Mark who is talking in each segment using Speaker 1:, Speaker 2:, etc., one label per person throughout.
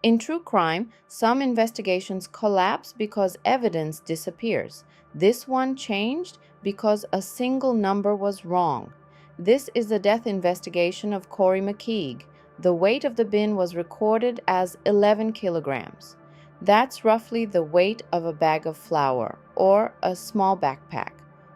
Speaker 1: In true crime, some investigations collapse because evidence disappears. This one changed because a single number was wrong. This is the death investigation of Corrie McKeague. The weight of the bin was recorded as 11 kilograms. That's roughly the weight of a bag of flour or a small backpack.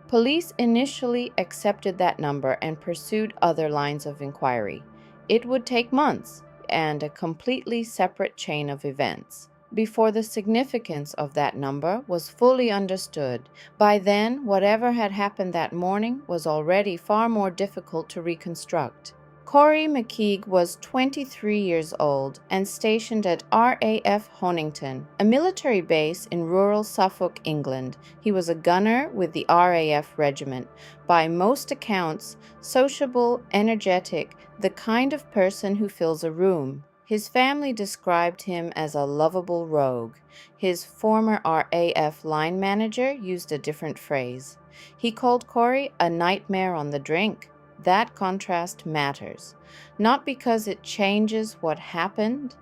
Speaker 1: Police initially accepted that number and pursued other lines of inquiry. It would take months and a completely separate chain of events before the significance of that number was fully understood. By then, whatever had happened that morning was already far more difficult to reconstruct. Corrie McKeague was 23 years old and stationed at RAF Honington, a military base in rural Suffolk, England. He was a gunner with the RAF regiment. By most accounts, sociable, energetic, the kind of person who fills a room. His family described him as a lovable rogue. His former RAF line manager used a different phrase. He called Corrie a nightmare on the drink. That contrast matters, not because it changes what happened,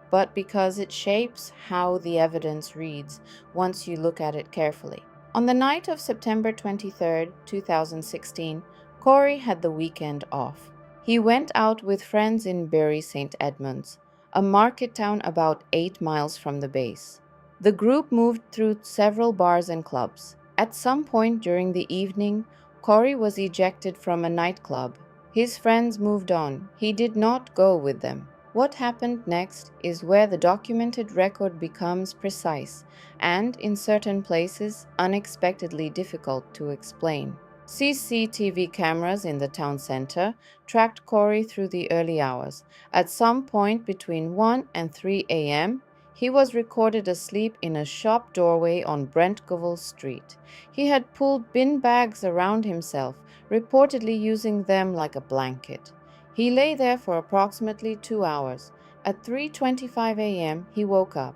Speaker 1: but because it shapes how the evidence reads once you look at it carefully. On the night of September 23, 2016, Corrie had the weekend off. He went out with friends in Bury St Edmunds, a market town about 8 miles from the base. The group moved through several bars and clubs. At some point during the evening, Corrie was ejected from a nightclub. His friends moved on. He did not go with them. What happened next is where the documented record becomes precise and, in certain places, unexpectedly difficult to explain. CCTV cameras in the town center tracked Corrie through the early hours. At some point between 1 and 3 a.m., he was recorded asleep in a shop doorway on Brentgovel Street. He had pulled bin bags around himself, reportedly using them like a blanket. He lay there for approximately 2 hours. At 3:25 a.m., he woke up.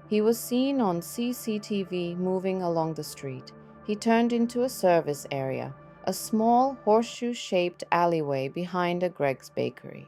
Speaker 1: He was seen on CCTV moving along the street. He turned into a service area, a small horseshoe-shaped alleyway behind a Greg's bakery.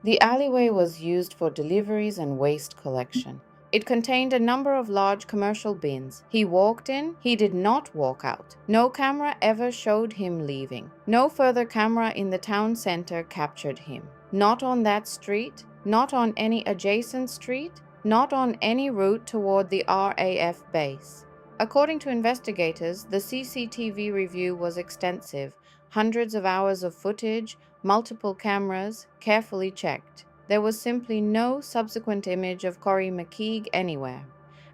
Speaker 1: The alleyway was used for deliveries and waste collection. It contained a number of large commercial bins. He walked in, he did not walk out. No camera ever showed him leaving. No further camera in the town center captured him. Not on that street, not on any adjacent street, not on any route toward the RAF base. According to investigators, the CCTV review was extensive. Hundreds of hours of footage, multiple cameras, carefully checked. There was simply no subsequent image of Corrie McKeague anywhere.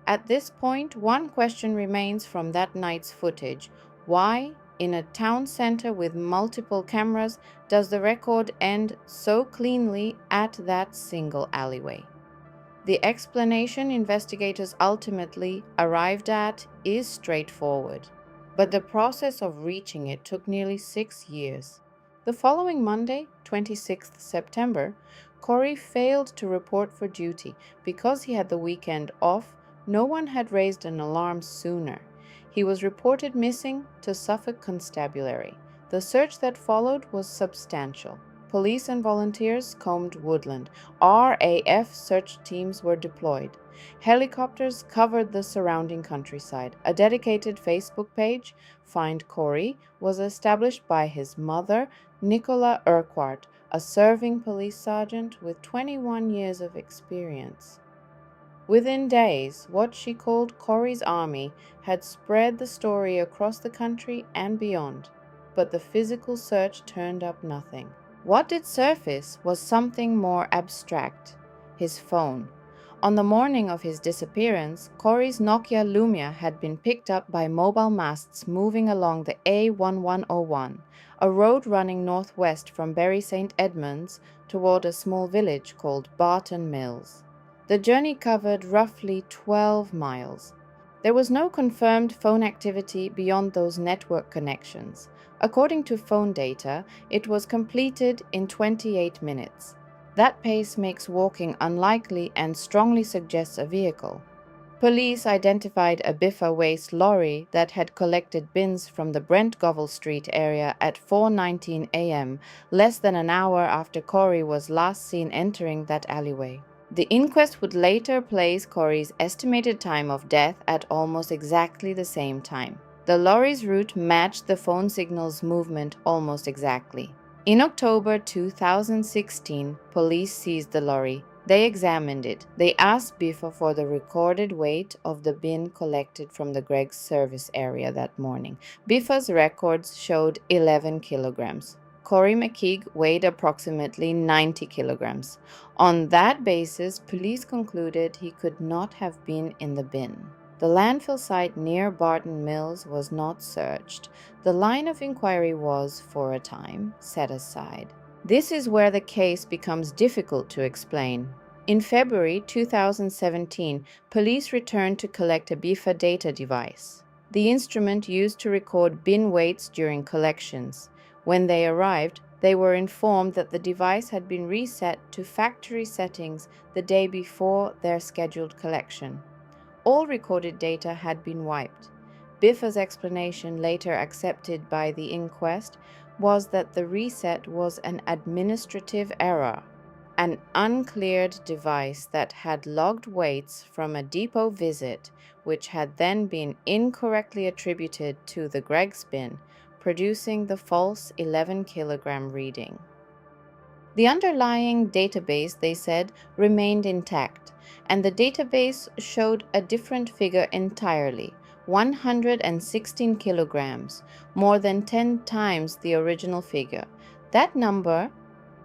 Speaker 1: At this point, one question remains from that night's footage. Why, in a town center with multiple cameras, does the record end so cleanly at that single alleyway? The explanation investigators ultimately arrived at is straightforward, but the process of reaching it took nearly 6 years. The following Monday, 26th September, Corrie failed to report for duty. Because he had the weekend off, no one had raised an alarm sooner. He was reported missing to Suffolk Constabulary. The search that followed was substantial. Police and volunteers combed woodland. RAF search teams were deployed. Helicopters covered the surrounding countryside. A dedicated Facebook page, Find Corrie, was established by his mother, Nicola Urquhart, a serving police sergeant with 21 years of experience. Within days, what she called Corrie's Army had spread the story across the country and beyond, but the physical search turned up nothing. What did surface was something more abstract: his phone. On the morning of his disappearance, Corrie's Nokia Lumia had been picked up by mobile masts moving along the A1101, a road running northwest from Bury St Edmunds toward a small village called Barton Mills. The journey covered roughly 12 miles. There was no confirmed phone activity beyond those network connections. According to phone data, it was completed in 28 minutes. That pace makes walking unlikely and strongly suggests a vehicle. Police identified a Biffa waste lorry that had collected bins from the Brentgovel Street area at 4:19 a.m., less than an hour after Corrie was last seen entering that alleyway. The inquest would later place Corrie's estimated time of death at almost exactly the same time. The lorry's route matched the phone signal's movement almost exactly. In October 2016, police seized the lorry. They examined it. They asked Biffa for the recorded weight of the bin collected from the Greg's service area that morning. Biffa's records showed 11 kilograms. Corrie McKeague weighed approximately 90 kilograms. On that basis, police concluded he could not have been in the bin. The landfill site near Barton Mills was not searched. The line of inquiry was, for a time, set aside. This is where the case becomes difficult to explain. In February 2017, police returned to collect a Biffa data device, the instrument used to record bin weights during collections. When they arrived, they were informed that the device had been reset to factory settings the day before their scheduled collection. All recorded data had been wiped. Biffa's explanation, later accepted by the inquest, was that the reset was an administrative error. An uncleared device that had logged weights from a depot visit, which had then been incorrectly attributed to the Greg's bin, producing the false 11-kilogram reading. The underlying database, they said, remained intact, and the database showed a different figure entirely, 116 kilograms, more than 10 times the original figure. That number,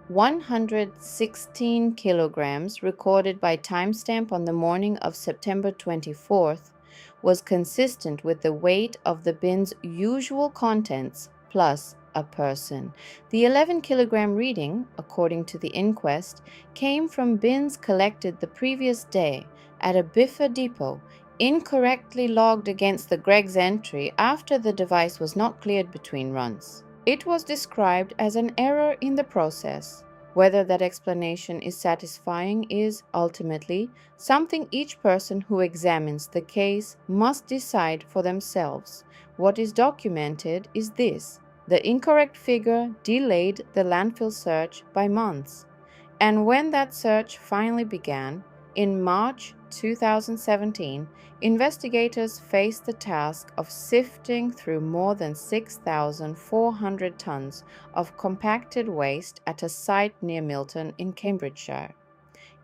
Speaker 1: 116 kilograms, recorded by timestamp on the morning of September 24th, was consistent with the weight of the bin's usual contents plus a person. The 11-kilogram reading, according to the inquest, came from bins collected the previous day at a Biffa depot, incorrectly logged against the Greg's entry after the device was not cleared between runs. It was described as an error in the process. Whether that explanation is satisfying is, ultimately, something each person who examines the case must decide for themselves. What is documented is this: the incorrect figure delayed the landfill search by months. And when that search finally began, in March 2017, investigators faced the task of sifting through more than 6,400 tons of compacted waste at a site near Milton in Cambridgeshire.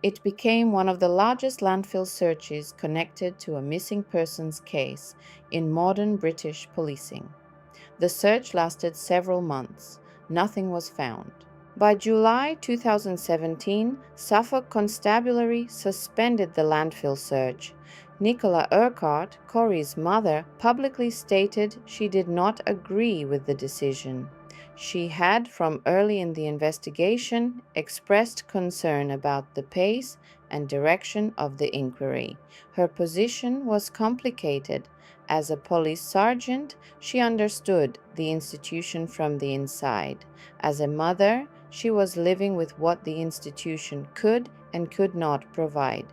Speaker 1: It became one of the largest landfill searches connected to a missing persons case in modern British policing. The search lasted several months. Nothing was found. By July 2017, Suffolk Constabulary suspended the landfill search. Nicola Urquhart, Corrie's mother, publicly stated she did not agree with the decision. She had, from early in the investigation, expressed concern about the pace and direction of the inquiry. Her position was complicated. As a police sergeant, she understood the institution from the inside. As a mother, she was living with what the institution could and could not provide.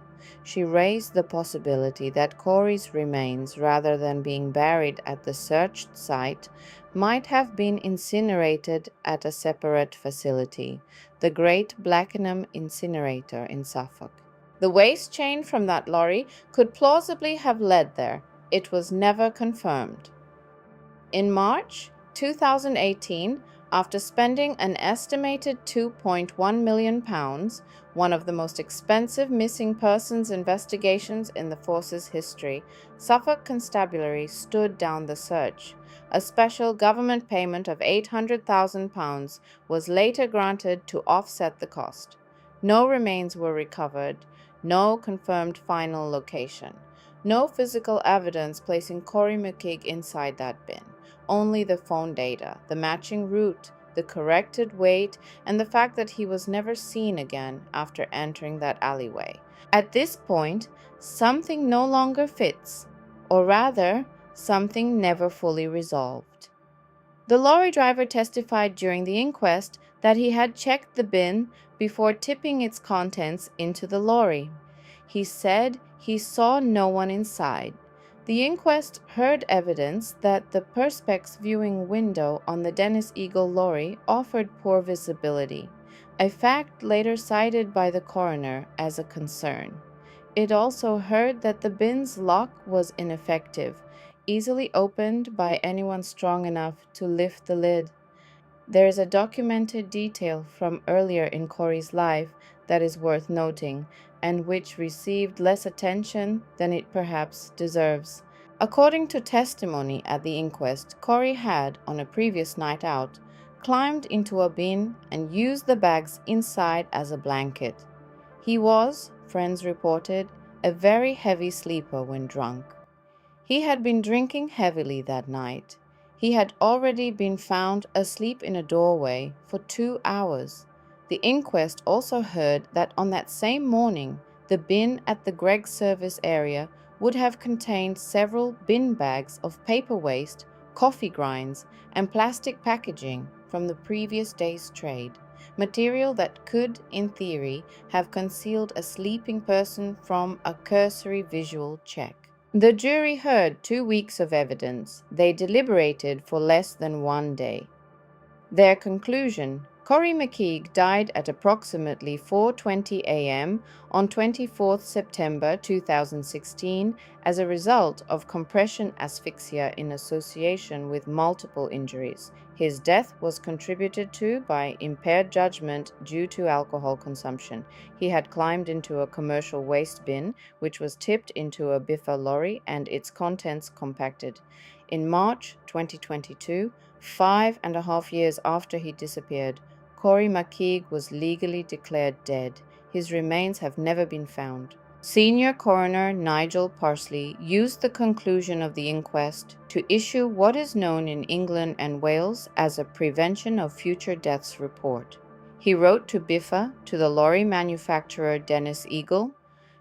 Speaker 1: She raised the possibility that Corrie's remains, rather than being buried at the searched site, might have been incinerated at a separate facility, the Great Blackenham Incinerator in Suffolk. The waste chain from that lorry could plausibly have led there. It was never confirmed. In March 2018, after spending an estimated £2.1 million, one of the most expensive missing persons investigations in the force's history, Suffolk Constabulary stood down the search. A special government payment of £800,000 was later granted to offset the cost. No remains were recovered, no confirmed final location, no physical evidence placing Corrie McKeague inside that bin. Only the phone data, the matching route, the corrected weight, and the fact that he was never seen again after entering that alleyway. At this point, something no longer fits, or rather, something never fully resolved. The lorry driver testified during the inquest that he had checked the bin before tipping its contents into the lorry. He said he saw no one inside. The inquest heard evidence that the Perspex viewing window on the Dennis Eagle lorry offered poor visibility. a fact later cited by the coroner as a concern. It also heard that the bin's lock was ineffective, easily opened by anyone strong enough to lift the lid. There is a documented detail from earlier in Corrie's life that is worth noting, and which received less attention than it perhaps deserves. According to testimony at the inquest, Corrie had, on a previous night out, climbed into a bin and used the bags inside as a blanket. He was, friends reported, a very heavy sleeper when drunk. He had been drinking heavily that night. He had already been found asleep in a doorway for 2 hours. The inquest also heard that on that same morning, the bin at the Gregg service area would have contained several bin bags of paper waste, coffee grinds, and plastic packaging from the previous day's trade, material that could, in theory, have concealed a sleeping person from a cursory visual check. The jury heard 2 weeks of evidence. They deliberated for less than 1 day. Their conclusion: Corrie McKeague died at approximately 4:20 a.m. on 24 September 2016 as a result of compression asphyxia in association with multiple injuries. His death was contributed to by impaired judgment due to alcohol consumption. He had climbed into a commercial waste bin, which was tipped into a Biffa lorry and its contents compacted. In March 2022, 5.5 years after he disappeared, Corrie McKeague was legally declared dead. His remains have never been found. Senior Coroner Nigel Parsley used the conclusion of the inquest to issue what is known in England and Wales as a Prevention of Future Deaths report. He wrote to Biffa, to the lorry manufacturer Dennis Eagle,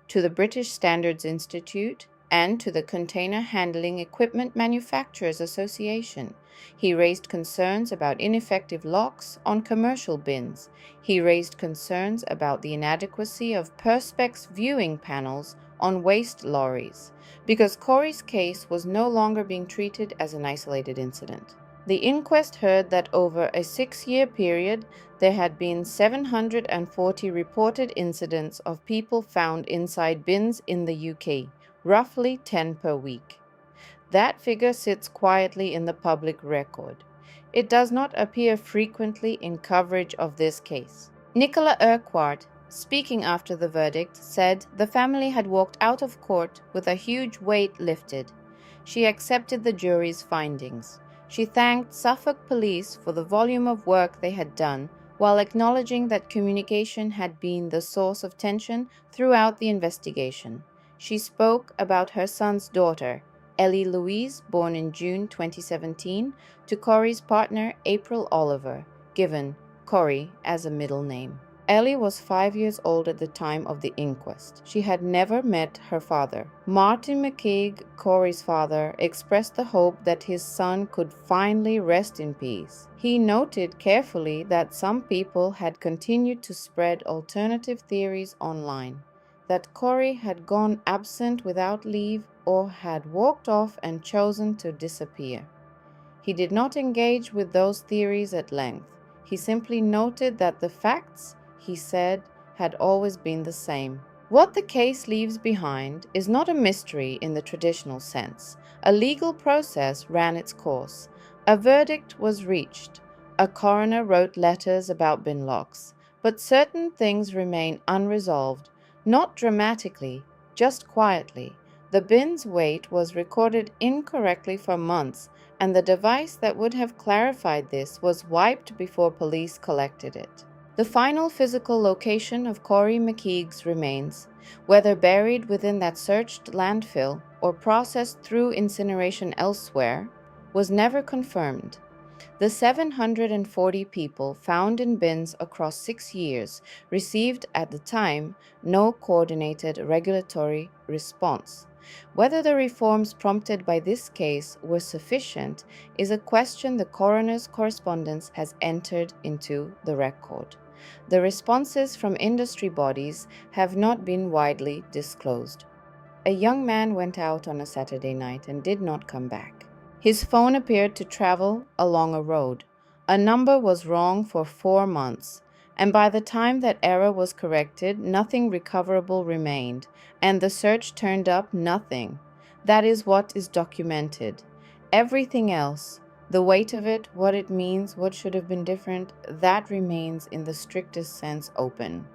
Speaker 1: to the British Standards Institute, and to the Container Handling Equipment Manufacturers Association. He raised concerns about ineffective locks on commercial bins. He raised concerns about the inadequacy of perspex viewing panels on waste lorries, because Corrie's case was no longer being treated as an isolated incident. The inquest heard that over a 6-year period, there had been 740 reported incidents of people found inside bins in the UK, roughly 10 per week. That figure sits quietly in the public record. It does not appear frequently in coverage of this case. Nicola Urquhart, speaking after the verdict, said the family had walked out of court with a huge weight lifted. She accepted the jury's findings. She thanked Suffolk Police for the volume of work they had done, while acknowledging that communication had been the source of tension throughout the investigation. She spoke about her son's daughter, Ellie Louise, born in June 2017, to Corrie's partner, April Oliver, given Corrie as a middle name. Ellie was 5 years old at the time of the inquest. She had never met her father. Martin McKeague, Corrie's father, expressed the hope that his son could finally rest in peace. He noted carefully that some people had continued to spread alternative theories online, that Corrie had gone absent without leave or had walked off and chosen to disappear. He did not engage with those theories at length. He simply noted that the facts, he said, had always been the same. What the case leaves behind is not a mystery in the traditional sense. A legal process ran its course. A verdict was reached. A coroner wrote letters about bin locks. But certain things remain unresolved, not dramatically, just quietly. The bin's weight was recorded incorrectly for months, and the device that would have clarified this was wiped before police collected it. The final physical location of Corrie McKeague's remains, whether buried within that searched landfill or processed through incineration elsewhere, was never confirmed. The 740 people found in bins across 6 years received at the time no coordinated regulatory response. Whether the reforms prompted by this case were sufficient is a question the coroner's correspondence has entered into the record. The responses from industry bodies have not been widely disclosed. A young man went out on a Saturday night and did not come back. His phone appeared to travel along a road. A number was wrong for 4 months, And by the time that error was corrected, nothing recoverable remained, and the search turned up nothing. That is what is documented. Everything else, the weight of it, what it means, what should have been different, that remains in the strictest sense open.